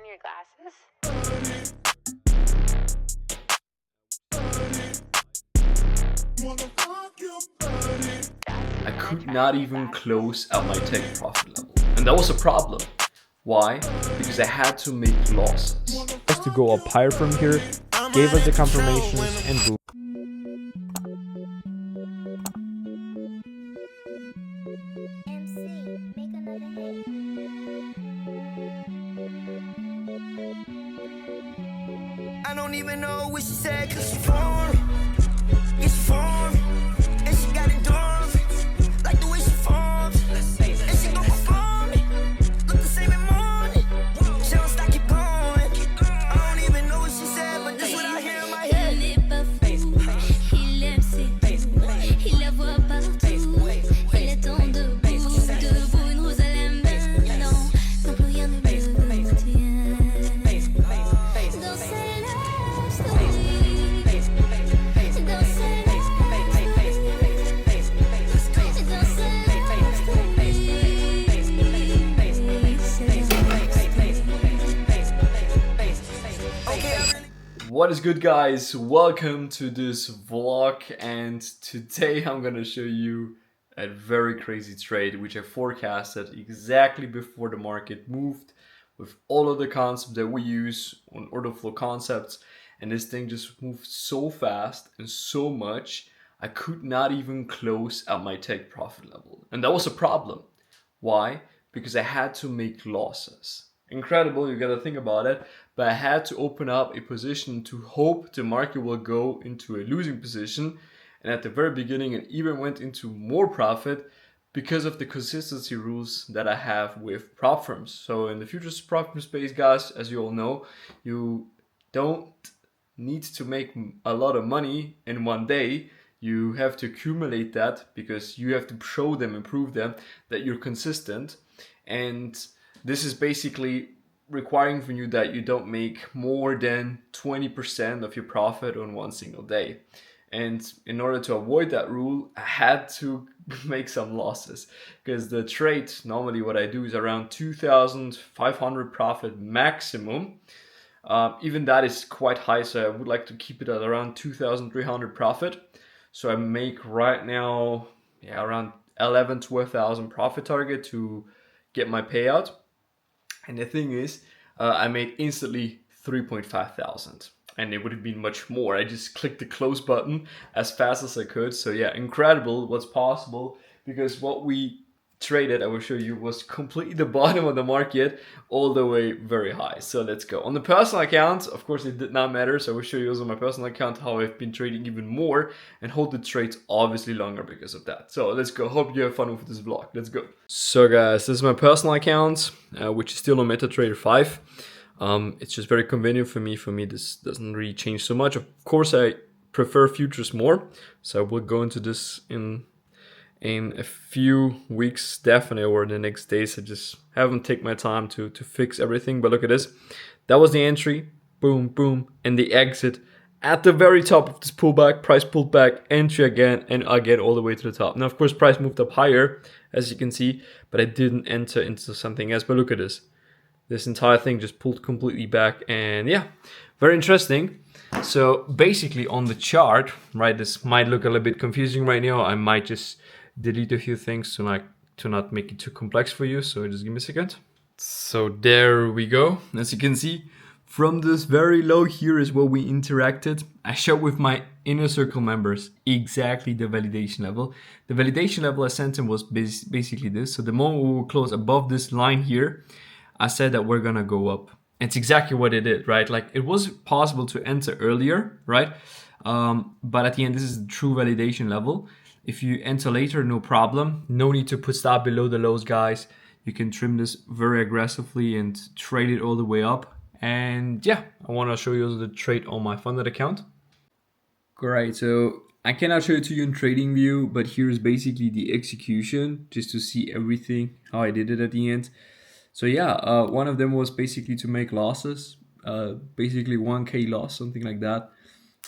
your glasses? I could not even close at my take profit level. And that was a problem. Why? Because I had to make losses. Us to go up higher from here, gave us the confirmations, and boom. I don't even know what she said, cause she formed. Yeah, she formed. And she got it done. Like the way she formed. And she gon' perform it. Look the same in morning. She don't stop, keep going. I don't even know what she said, but this what I hear in my head. Il n'est pas fou, il aime ses goûts, il la voit partout, il attend debout, une rose à la main, non plus rien ne le tient. Dans ses love stories, dans ses love What is good, guys? Welcome to this vlog, and today I'm gonna show you a very crazy trade which I forecasted exactly before the market moved with all of the concepts that we use on order flow concepts, and this thing just moved so fast and so much I could not even close at my take profit level, and that was a problem. Why? Because I had to make losses. Incredible, you gotta think about it, but I had to open up a position to hope the market will go into a losing position, and at the very beginning it even went into more profit because of the consistency rules that I have with prop firms. So in the futures prop firm space, guys, as you all know, you don't need to make a lot of money in one day. You have to accumulate that because you have to show them and prove them that you're consistent. And this is basically requiring from you that you don't make more than 20% of your profit on one single day. And in order to avoid that rule, I had to make some losses, because the trade, normally what I do is around 2,500 profit maximum. Even that is quite high, so I would like to keep it at around 2,300 profit. So I make right now around 12,000 profit target to get my payout. And the thing is, I made instantly 3.5 thousand, and it would have been much more. I just clicked the close button as fast as I could. So yeah, incredible what's possible, because what we traded, I will show you, was completely the bottom of the market all the way very high. So let's go. On the personal account, of course, it did not matter. So I will show you also on my personal account how I've been trading even more and hold the trades obviously longer because of that. So let's go. Hope you have fun with this vlog. Let's go. So guys, this is my personal account, which is still on MetaTrader 5. It's just very convenient for me. For me, this doesn't really change so much. Of course, I prefer futures more. So I will go into this in a few weeks, definitely, or the next days. I just haven't taken my time to fix everything. But look at this. That was the entry. Boom, boom. And the exit at the very top of this pullback. Price pulled back, entry again, and again all the way to the top. Now, of course, price moved up higher, as you can see, but I didn't enter into something else. But look at this. This entire thing just pulled completely back. And yeah, very interesting. So basically on the chart, right, this might look a little bit confusing right now. I might just delete a few things to not make it too complex for you. So just give me a second. So there we go. As you can see, from this very low here is where we interacted. I showed with my inner circle members exactly the validation level. The validation level I sent them was basically this. So the moment we will close above this line here, I said that we're gonna go up. It's exactly what it did, right? Like, it was possible to enter earlier, right? But at the end, this is the true validation level. If you enter later, no problem. No need to put stop below the lows, guys. You can trim this very aggressively and trade it all the way up. And yeah, I want to show you the trade on my funded account. Great, so I cannot show it to you in trading view, but here's basically the execution, just to see everything, how I did it at the end. So yeah, one of them was basically to make losses, basically 1K loss, something like that.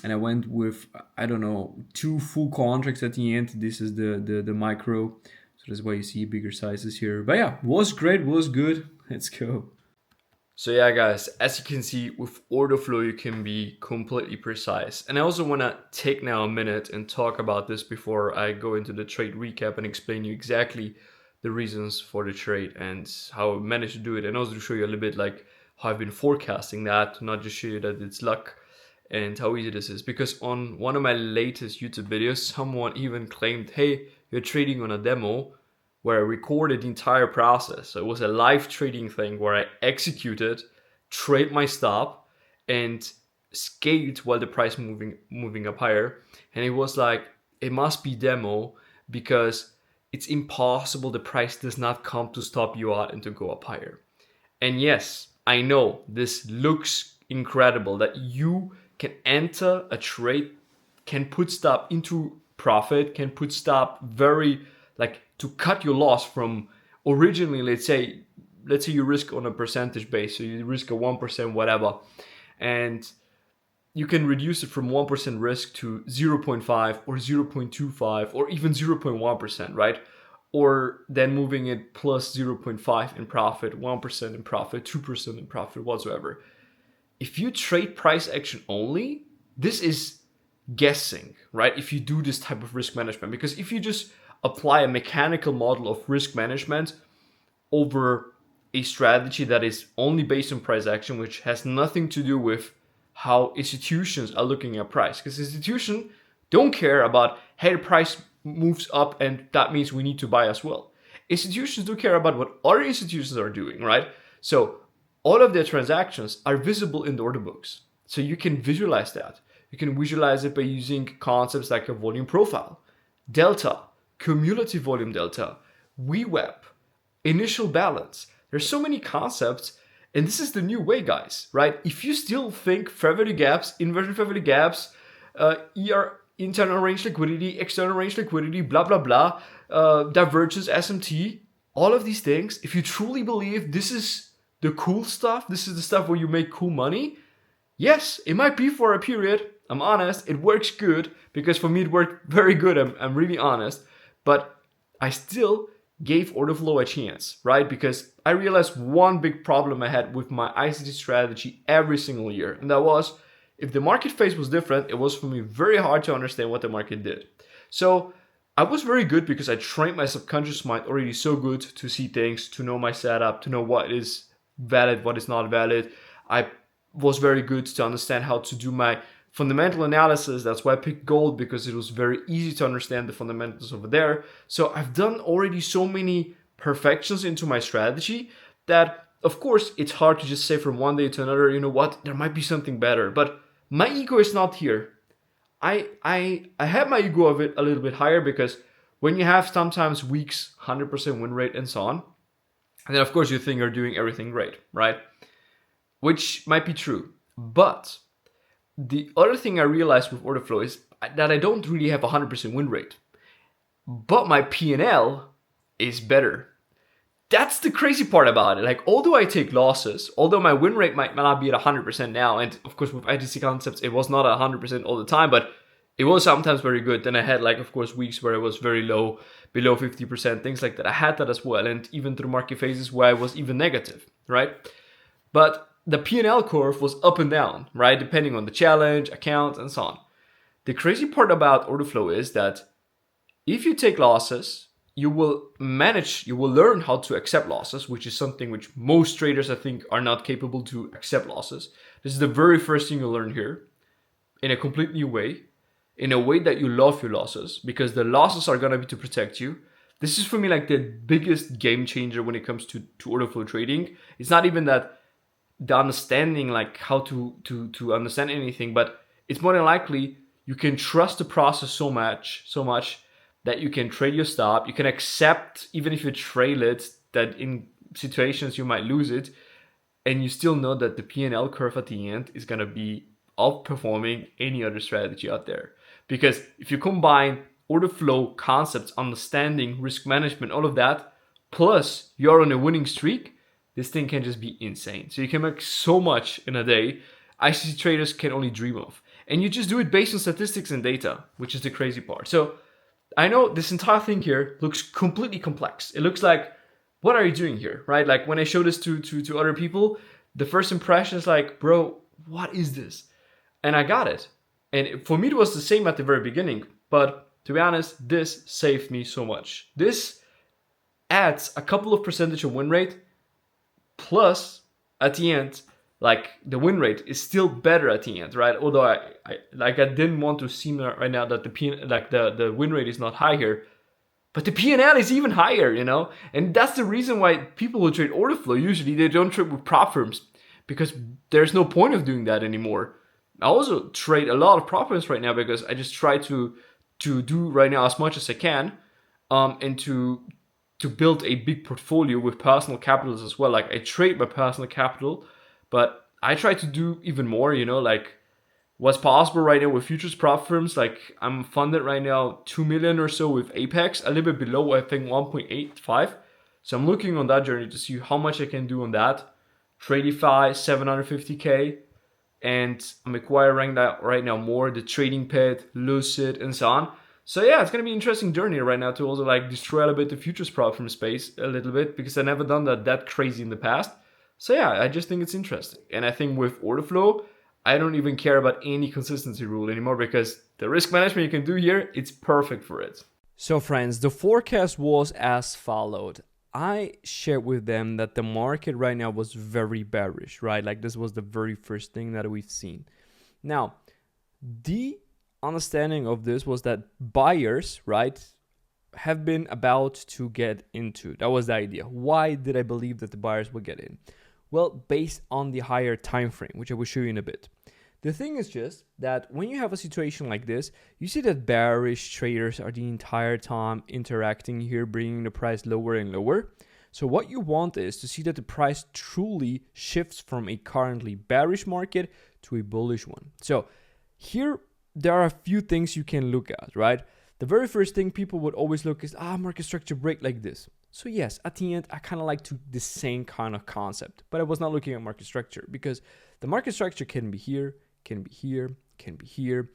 And I went with, I don't know, 2 full contracts at the end. This is the micro. So that's why you see bigger sizes here. But yeah, was great, was good. Let's go. So yeah, guys, as you can see, with Orderflow, you can be completely precise. And I also want to take now a minute and talk about this before I go into the trade recap and explain you exactly the reasons for the trade and how I managed to do it. And also to show you a little bit like how I've been forecasting that, not just show you that it's luck and how easy this is. Because on one of my latest YouTube videos, someone even claimed, hey, you're trading on a demo, where I recorded the entire process. So it was a live trading thing where I executed, trade my stop, and scaled while the price moving up higher. And it was like, it must be demo because it's impossible the price does not come to stop you out and to go up higher. And yes, I know this looks incredible that you can enter a trade, can put stop into profit, can put stop very like to cut your loss from originally, let's say you risk on a percentage base, so you risk a 1%, whatever, and you can reduce it from 1% risk to 0.5 or 0.25 or even 0.1%, right? Or then moving it plus 0.5 in profit, 1% in profit, 2% in profit, whatsoever. If you trade price action only, this is guessing, right? If you do this type of risk management, because if you just apply a mechanical model of risk management over a strategy that is only based on price action, which has nothing to do with how institutions are looking at price, because institutions don't care about, hey, the price moves up and that means we need to buy as well. Institutions do care about what other institutions are doing, right? So all of their transactions are visible in the order books. So you can visualize that. You can visualize it by using concepts like a volume profile, delta, cumulative volume delta, VWAP, initial balance. There's so many concepts, and this is the new way, guys, right? If you still think fair value gaps, inverted fair value gaps, internal range liquidity, external range liquidity, blah, blah, blah, divergence, SMT, all of these things, if you truly believe this is the cool stuff, this is the stuff where you make cool money, yes, it might be for a period. I'm honest, it works good, because for me it worked very good, I'm really honest. But I still gave Orderflow a chance, right? Because I realized one big problem I had with my ICT strategy every single year. And that was, if the market phase was different, it was for me very hard to understand what the market did. So I was very good because I trained my subconscious mind already so good to see things, to know my setup, to know what is valid, what is not valid. I was very good to understand how to do my fundamental analysis. That's why I picked gold, because it was very easy to understand the fundamentals over there. So I've done already so many perfections into my strategy that, of course, it's hard to just say from one day to another, you know what, there might be something better. But my ego is not here. I have my ego of it a little bit higher, because when you have sometimes weeks, 100% win rate and so on, and then of course you think you're doing everything great, right? Which might be true. But the other thing I realized with Orderflow is that I don't really have a 100% win rate, but my P&L is better. That's the crazy part about it. Like, although I take losses, although my win rate might not be at 100% now, and of course with ITC concepts, it was not 100% all the time, but it was sometimes very good. Then I had, like, of course, weeks where it was very low, below 50%, things like that. I had that as well, and even through market phases where I was even negative, right? But the P&L curve was up and down, right? Depending on the challenge, account, and so on. The crazy part about Orderflow is that if you take losses, you will learn how to accept losses, which is something which most traders, I think, are not capable to accept losses. This is the very first thing you learn here, in a complete new way, in a way that you love your losses, because the losses are going to be to protect you. This is for me like the biggest game changer when it comes to Orderflow trading. It's not even that the understanding, like how to understand anything, but it's more than likely you can trust the process so much that you can trade your stop. You can accept, even if you trail it, that in situations you might lose it, and you still know that the P&L curve at the end is going to be outperforming any other strategy out there. Because if you combine order flow concepts, understanding, risk management, all of that, plus you're on a winning streak, this thing can just be insane. So you can make so much in a day ICT traders can only dream of. And you just do it based on statistics and data, which is the crazy part. So I know this entire thing here looks completely complex. It looks like, what are you doing here, right? Like when I show this to other people, the first impression is like, bro, what is this? And I got it. And for me, it was the same at the very beginning. But to be honest, this saved me so much. This adds a couple of percentage of win rate. Plus, at the end, like the win rate is still better at the end, right? Although I didn't want to seem right now that the win rate is not high here, but the P&L is even higher, you know? And that's the reason why people who trade order flow, usually they don't trade with Propfirms, because there's no point of doing that anymore. I also trade a lot of Propfirms right now because I just try to do right now as much as I can, and to build a big portfolio with personal capitals as well. Like I trade my personal capital, but I try to do even more, you know, like what's possible right now with futures Propfirms. Like I'm funded right now 2 million or so with Apex, a little bit below, I think 1.85. So I'm looking on that journey to see how much I can do on that. Tradify 750k, and I'm acquiring that right now more, the Trading Pit, Lucid, and so on. So yeah, it's gonna be an interesting journey right now to also like destroy a little bit the futures Propfirm space a little bit, because I never done that crazy in the past. So yeah, I just think it's interesting. And I think with order flow, I don't even care about any consistency rule anymore, because the risk management you can do here, it's perfect for it. So friends, the forecast was as followed. I shared with them that the market right now was very bearish, right? Like this was the very first thing that we've seen. Now, the understanding of this was that buyers, right, have been about to get into. That was the idea. Why did I believe that the buyers would get in? Well, based on the higher time frame, which I will show you in a bit. The thing is just that when you have a situation like this, you see that bearish traders are the entire time interacting here, bringing the price lower and lower. So what you want is to see that the price truly shifts from a currently bearish market to a bullish one. So here, there are a few things you can look at, right? The very first thing people would always look is, market structure break like this. So yes, at the end, I kind of like to the same kind of concept, but I was not looking at market structure, because the market structure can be here, can be here, can be here,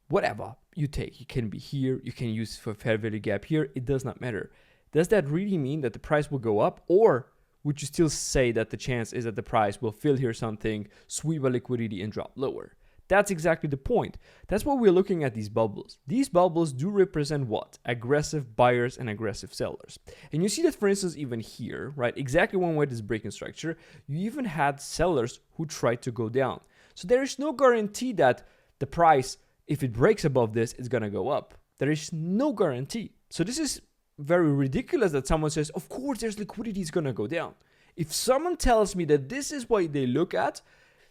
whatever you take. You can be here, you can use for fair value gap here. It does not matter. Does that really mean that the price will go up, or would you still say that the chance is that the price will fill here something, sweep a liquidity and drop lower? That's exactly the point. That's why we're looking at these bubbles. These bubbles do represent what? Aggressive buyers and aggressive sellers. And you see that, for instance, even here, right? Exactly one way this breaking structure, you even had sellers who tried to go down. So there is no guarantee that the price, if it breaks above this, is going to go up. There is no guarantee. So this is very ridiculous that someone says, of course, there's liquidity is going to go down. If someone tells me that this is what they look at,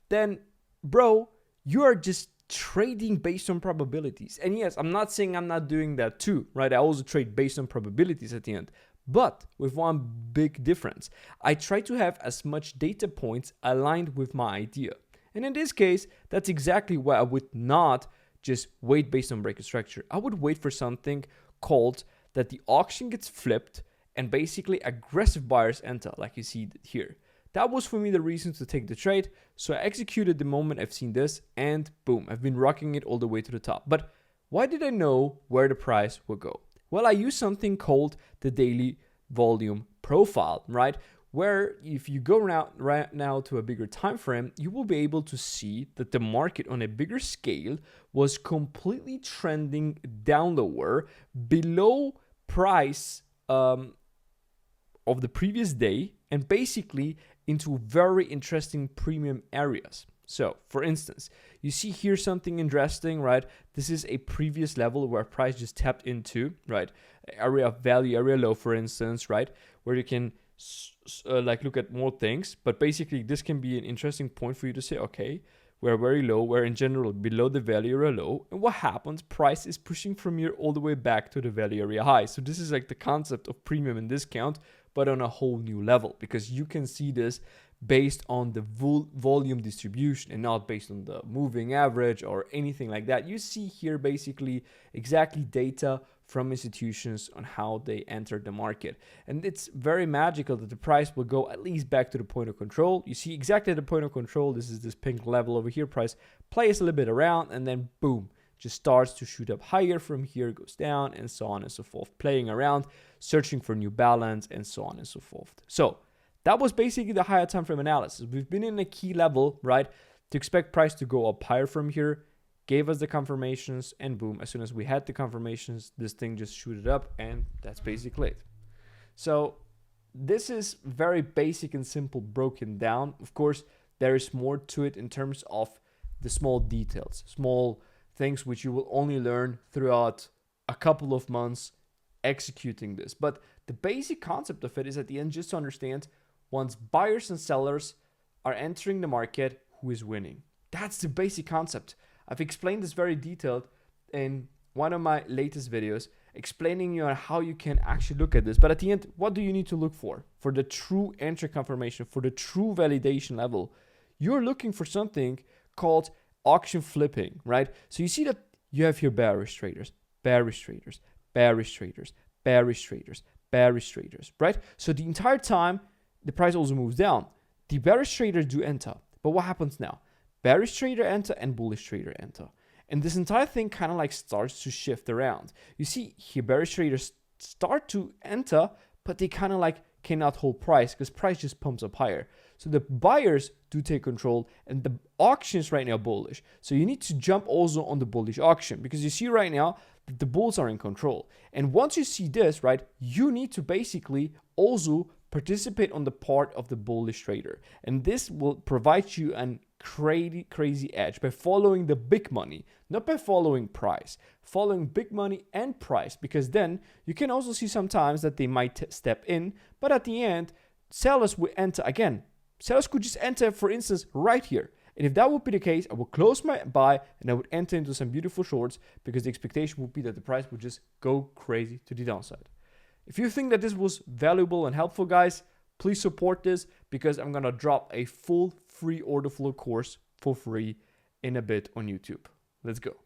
then, bro, you are just trading based on probabilities. And yes, I'm not saying I'm not doing that too, right? I also trade based on probabilities at the end, but with one big difference. I try to have as much data points aligned with my idea. And in this case, that's exactly why I would not just wait based on breaker structure. I would wait for something called that the auction gets flipped and basically aggressive buyers enter, like you see here. That was for me the reason to take the trade. So I executed the moment I've seen this, and boom, I've been rocking it all the way to the top. But why did I know where the price will go? Well, I use something called the daily volume profile, right? Where if you go right now to a bigger time frame, you will be able to see that the market on a bigger scale was completely trending down lower below price of the previous day, and basically into very interesting premium areas. So for instance, you see here something interesting, right? This is a previous level where price just tapped into, right? Area of value, area low, for instance, right? Where you can like look at more things, but basically this can be an interesting point for you to say, okay, we're very low, we're in general below the value area low, and what happens? Price is pushing from here all the way back to the value area high. So this is like the concept of premium and discount, but on a whole new level, because you can see this based on the volume distribution and not based on the moving average or anything like that. You see here basically exactly data from institutions on how they entered the market. And it's very magical that the price will go at least back to the point of control. You see exactly the point of control. This is this pink level over here. Price plays a little bit around and then boom, just starts to shoot up higher from here, goes down, and so on and so forth, playing around, searching for new balance, and so on and so forth. So That was basically the higher time frame analysis. We've been in a key level, right, to expect price to go up higher from here, gave us the confirmations, and boom, as soon as we had the confirmations, this thing just shooted up, and that's basically it. So this is very basic and simple broken down. Of course, there is more to it in terms of the small details, small things which you will only learn throughout a couple of months executing this. But the basic concept of it is at the end just to understand, once buyers and sellers are entering the market, who is winning. That's the basic concept. I've explained this very detailed in one of my latest videos, explaining you on how you can actually look at this. But at the end, what do you need to look for? For the true entry confirmation, for the true validation level, you're looking for something called auction flipping, right? So you see that you have here bearish traders, bearish traders, bearish traders, bearish traders, bearish traders, right? So the entire time, the price also moves down. The bearish traders do enter. But what happens now? Bearish trader enter and bullish trader enter. And this entire thing kind of like starts to shift around. You see here, bearish traders start to enter, but they kind of like cannot hold price because price just pumps up higher. So the buyers do take control and the auction is right now bullish. So you need to jump also on the bullish auction because you see right now that the bulls are in control. And once you see this, right, you need to basically also participate on the part of the bullish trader. And this will provide you an crazy edge by following the big money, not by following price, following big money and price, because then you can also see sometimes that they might step in, but at the end, sellers will enter again. Sellers could just enter, for instance, right here. And if that would be the case, I would close my buy and I would enter into some beautiful shorts because the expectation would be that the price would just go crazy to the downside. If you think that this was valuable and helpful, guys, please support this because I'm going to drop a full free order flow course for free in a bit on YouTube. Let's go.